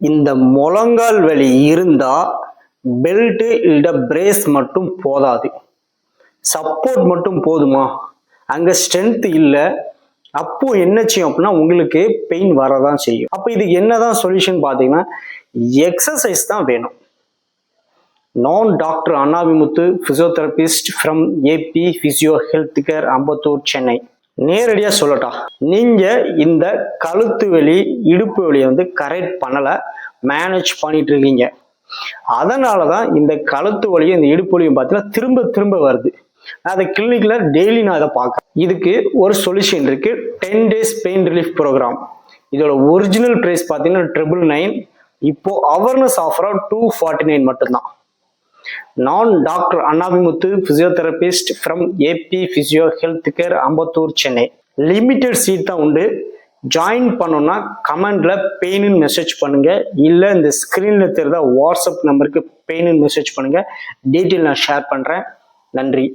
இந்த முழங்கால் வலி இருந்தா பெல்ட் இல்ல பிரேஸ் மட்டும் போதாது, சப்போர்ட் மட்டும் போதுமா? அங்க ஸ்ட்ரென்த் இல்லை, அப்போ என்ன செய்யும் அப்படின்னா உங்களுக்கு பெயின் வரதான் செய்யும். அப்போ இதுக்கு என்னதான் சொல்யூஷன் பார்த்தீங்கன்னா எக்ஸசைஸ் தான் வேணும். நான் doctor Annavimuthu, physiotherapist from AB physio health care, Ambattur, Chennai. நேரடியாக சொல்லட்டா, நீங்க இந்த கழுத்து வலி இடுப்பு வலியை கரெக்ட் பண்ணல, மேனேஜ் பண்ணிட்டு இருக்கீங்க. அதனாலதான் இந்த கழுத்து வலியும் இந்த இடுப்பு வலியும் பார்த்தீங்கன்னா திரும்ப திரும்ப வருது. அதை கிளினிக்ல டெய்லி நான் அதை பார்க்க. இதுக்கு ஒரு சொல்யூஷன் இருக்கு, 10 days பெயின் ரிலீஃப் ப்ரோக்ராம். இதோட ஒரிஜினல் பிரைஸ் பார்த்தீங்கன்னா 999. இப்போ அவேர்னஸ் ஆஃபரா 249 மட்டும்தான். நான் doctor Annavimuthu, physiotherapist from AB physio health care, Ambattur, Chennai. Limited seat தான் உண்டு. ஜாயின் பண்ணோம்னா கமெண்ட்ல பெயின்னு மெசேஜ் பண்ணுங்க, இல்லை இந்த ஸ்கிரீன்ல தெரியுற வாட்ஸ்அப் நம்பருக்கு பெயின்னு மெசேஜ் பண்ணுங்க. டீட்டெயில் நான் ஷேர் பண்றேன். நன்றி.